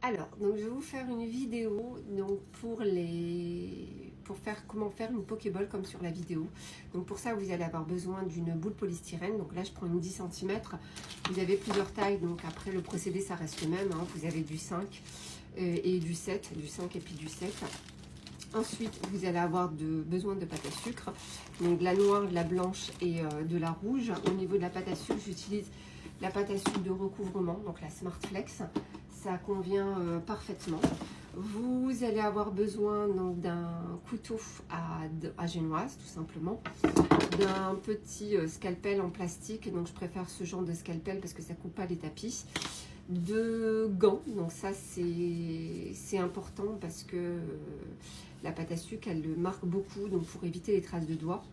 Alors, donc je vais vous faire une vidéo donc pour faire comment faire une Pokéball comme sur la vidéo. Donc pour ça, vous allez avoir besoin d'une boule polystyrène. Donc là, je prends une 10 cm. Vous avez plusieurs tailles, donc après le procédé, ça reste le même, hein. Vous avez du 5 et du 7, du 5 et puis du 7. Ensuite, vous allez avoir besoin de pâte à sucre, donc de la noire, de la blanche et de la rouge. Au niveau de la pâte à sucre, j'utilise la pâte à sucre de recouvrement, donc la Smart Flex. Ça convient parfaitement. Vous allez avoir besoin d'un couteau à génoise, tout simplement, d'un petit scalpel en plastique. Donc je préfère ce genre de scalpel parce que ça ne coupe pas les tapis. De gants, donc ça c'est important parce que la pâte à sucre elle le marque beaucoup, donc pour éviter les traces de doigts,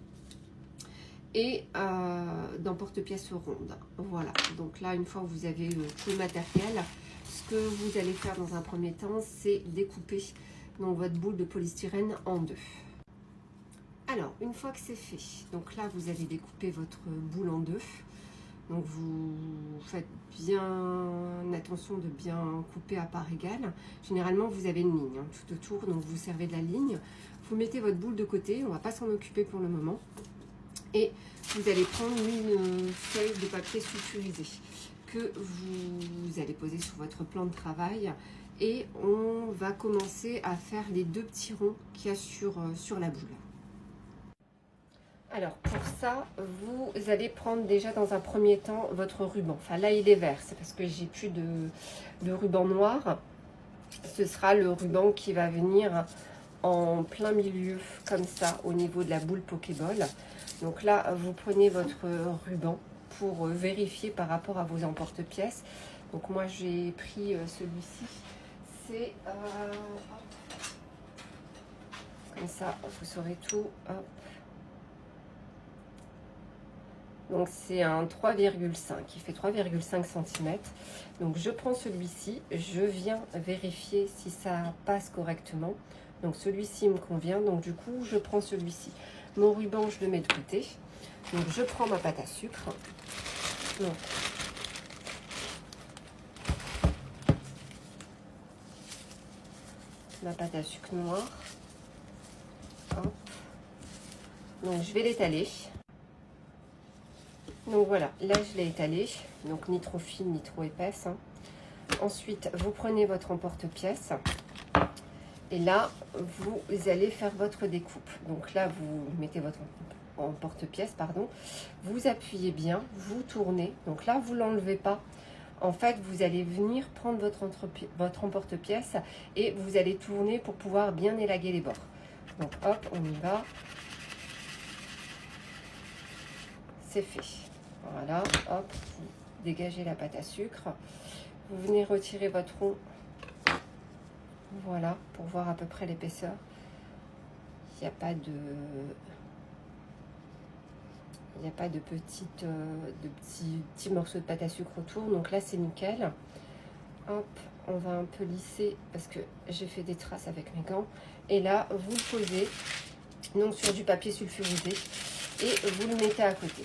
et d'un porte-pièce ronde. Voilà, donc là une fois que vous avez tout le matériel, ce que vous allez faire dans un premier temps, c'est découper donc votre boule de polystyrène en deux. Alors une fois que c'est fait, donc là vous allez découper votre boule en deux. Donc vous faites bien attention de bien couper à part égale. Généralement vous avez une ligne tout autour, donc vous servez de la ligne. Vous mettez votre boule de côté, on ne va pas s'en occuper pour le moment. Et vous allez prendre une feuille de papier sulfurisé que vous allez poser sur votre plan de travail. Et on va commencer à faire les deux petits ronds qu'il y a sur la boule. Alors pour ça, vous allez prendre déjà dans un premier temps votre ruban. Enfin là il est vert, c'est parce que j'ai plus de ruban noir. Ce sera le ruban qui va venir en plein milieu comme ça au niveau de la boule Pokéball. Donc là vous prenez votre ruban pour vérifier par rapport à vos emporte-pièces. Donc moi j'ai pris celui-ci. C'est comme ça, vous saurez tout. Hop. Donc c'est un 3,5, il fait 3,5 cm. Donc je prends celui-ci, je viens vérifier si ça passe correctement. Donc celui-ci me convient, donc du coup je prends celui-ci. Mon ruban je le mets de côté. Donc je prends ma pâte à sucre. Donc, ma pâte à sucre noire. Hop. Donc je vais l'étaler. Donc voilà, là je l'ai étalé, donc ni trop fine ni trop épaisse, hein. Ensuite, vous prenez votre emporte-pièce et là, vous allez faire votre découpe. Donc là, vous mettez votre emporte-pièce, pardon, vous appuyez bien, vous tournez. Donc là, vous ne l'enlevez pas. En fait, vous allez venir prendre votre emporte-pièce et vous allez tourner pour pouvoir bien élaguer les bords. Donc hop, on y va. C'est fait. Voilà, hop, vous dégagez la pâte à sucre. Vous venez retirer votre rond. Voilà, pour voir à peu près l'épaisseur. Il n'y a pas de petits morceaux de pâte à sucre autour. Donc là, c'est nickel. Hop, on va un peu lisser parce que j'ai fait des traces avec mes gants. Et là, vous le posez donc sur du papier sulfurisé et vous le mettez à côté.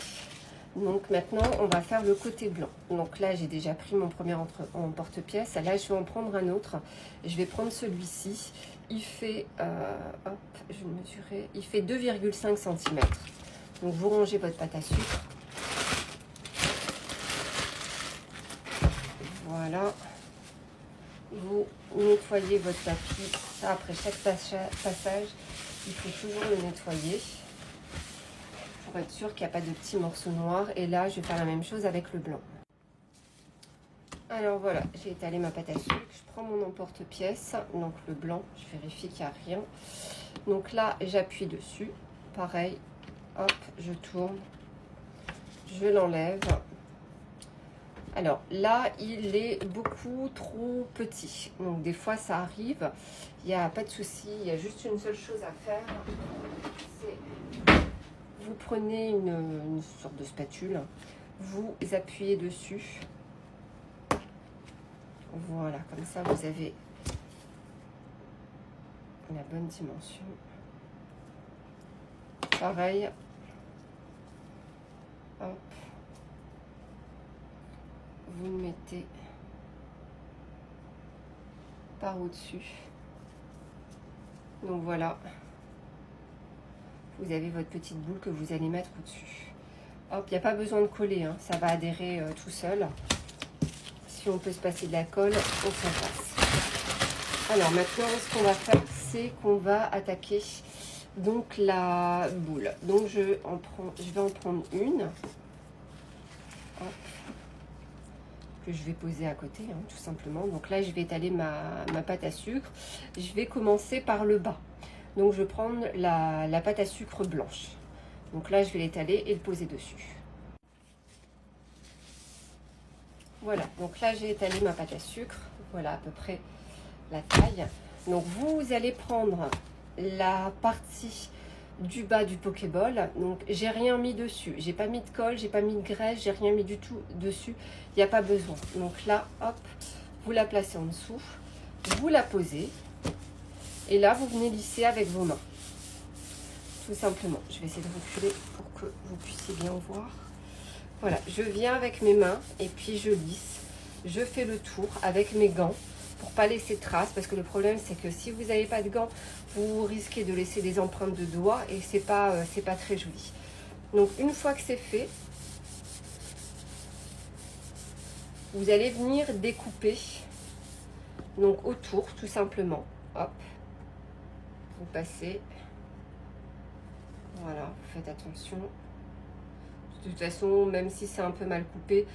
Donc maintenant, on va faire le côté blanc. Donc là, j'ai déjà pris mon premier emporte-pièce. Là, je vais en prendre un autre. Je vais prendre celui-ci. Il fait, hop, je vais mesurer. Il fait 2,5 cm. Donc vous rangez votre pâte à sucre. Voilà. Vous nettoyez votre tapis. Ça, après chaque passage, il faut toujours le nettoyer. Pour être sûr qu'il n'y a pas de petits morceaux noirs. Et là, je vais faire la même chose avec le blanc. Alors voilà, j'ai étalé ma pâte à sucre. Je prends mon emporte-pièce, donc le blanc, je vérifie qu'il n'y a rien. Donc là, j'appuie dessus. Pareil, hop, je tourne. Je l'enlève. Alors là, il est beaucoup trop petit. Donc des fois, ça arrive. Il n'y a pas de souci. Il y a juste une seule chose à faire. C'est... Vous prenez une sorte de spatule, vous appuyez dessus. Voilà, comme ça vous avez la bonne dimension. Pareil. Hop. Vous le mettez par au-dessus. Donc voilà, vous avez votre petite boule que vous allez mettre au-dessus. Hop, il n'y a pas besoin de coller, hein, ça va adhérer tout seul. Si on peut se passer de la colle, on s'en passe. Alors maintenant, ce qu'on va faire, c'est qu'on va attaquer donc la boule. Donc je vais en prendre une. Hop, que je vais poser à côté, hein, tout simplement. Donc là, je vais étaler ma pâte à sucre. Je vais commencer par le bas. Donc je vais prendre la pâte à sucre blanche. Donc là, je vais l'étaler et le poser dessus. Voilà, donc là, j'ai étalé ma pâte à sucre. Voilà à peu près la taille. Donc vous allez prendre la partie du bas du Pokéball. Donc j'ai rien mis dessus, j'ai pas mis de colle, j'ai pas mis de graisse, j'ai rien mis du tout dessus, il n'y a pas besoin. Donc là, hop, vous la placez en dessous, vous la posez et là vous venez lisser avec vos mains, tout simplement. Je vais essayer de reculer pour que vous puissiez bien voir. Voilà, je viens avec mes mains et puis je lisse, je fais le tour avec mes gants pour pas laisser de traces, parce que le problème c'est que si vous n'avez pas de gants, vous risquez de laisser des empreintes de doigts et c'est pas très joli. Donc une fois que c'est fait, vous allez venir découper donc autour tout simplement. Hop, vous passez, voilà, vous faites attention. De toute façon, même si c'est un peu mal coupé,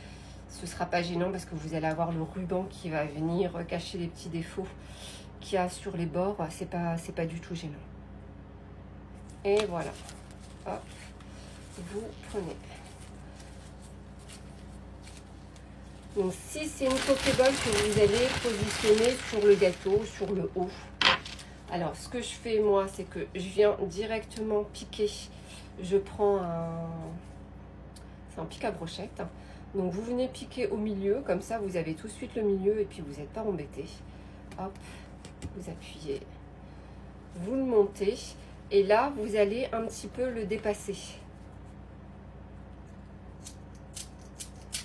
ce sera pas gênant parce que vous allez avoir le ruban qui va venir cacher les petits défauts qu'il y a sur les bords. C'est pas du tout gênant. Et voilà. Hop, vous prenez. Donc si c'est une Pokéball que vous allez positionner sur le gâteau, sur le haut. Alors ce que je fais moi, c'est que je viens directement piquer. Je prends c'est un pic à brochette. Donc vous venez piquer au milieu, comme ça vous avez tout de suite le milieu et puis vous n'êtes pas embêté. Hop, vous appuyez, vous le montez et là vous allez un petit peu le dépasser.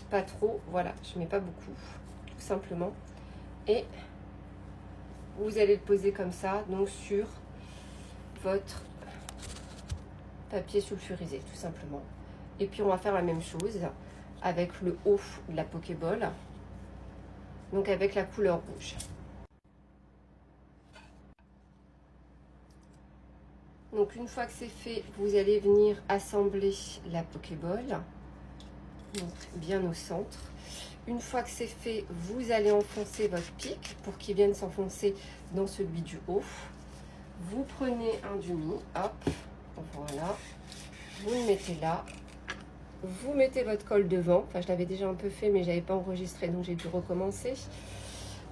Pas trop, voilà, je mets pas beaucoup, tout simplement. Et vous allez le poser comme ça, donc sur votre papier sulfurisé, tout simplement. Et puis on va faire la même chose avec le haut de la Pokéball, donc avec la couleur rouge. Donc une fois que c'est fait, vous allez venir assembler la Pokéball, donc bien au centre. Une fois que c'est fait, vous allez enfoncer votre pic pour qu'il vienne s'enfoncer dans celui du haut. Vous prenez un demi, hop, voilà, vous le mettez là. Vous mettez votre colle devant. Enfin, je l'avais déjà un peu fait, mais j'avais pas enregistré, donc j'ai dû recommencer.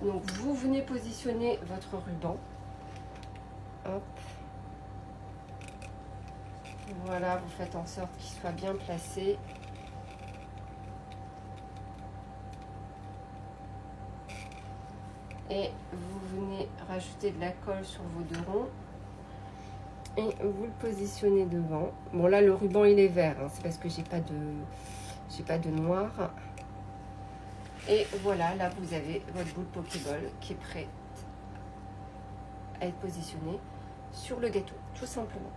Donc, vous venez positionner votre ruban. Hop. Voilà, vous faites en sorte qu'il soit bien placé. Et vous venez rajouter de la colle sur vos deux ronds. Et vous le positionnez devant. Bon là le ruban il est vert, hein, c'est parce que j'ai pas de noir. Et voilà, là vous avez votre boule Pokéball qui est prête à être positionnée sur le gâteau, tout simplement.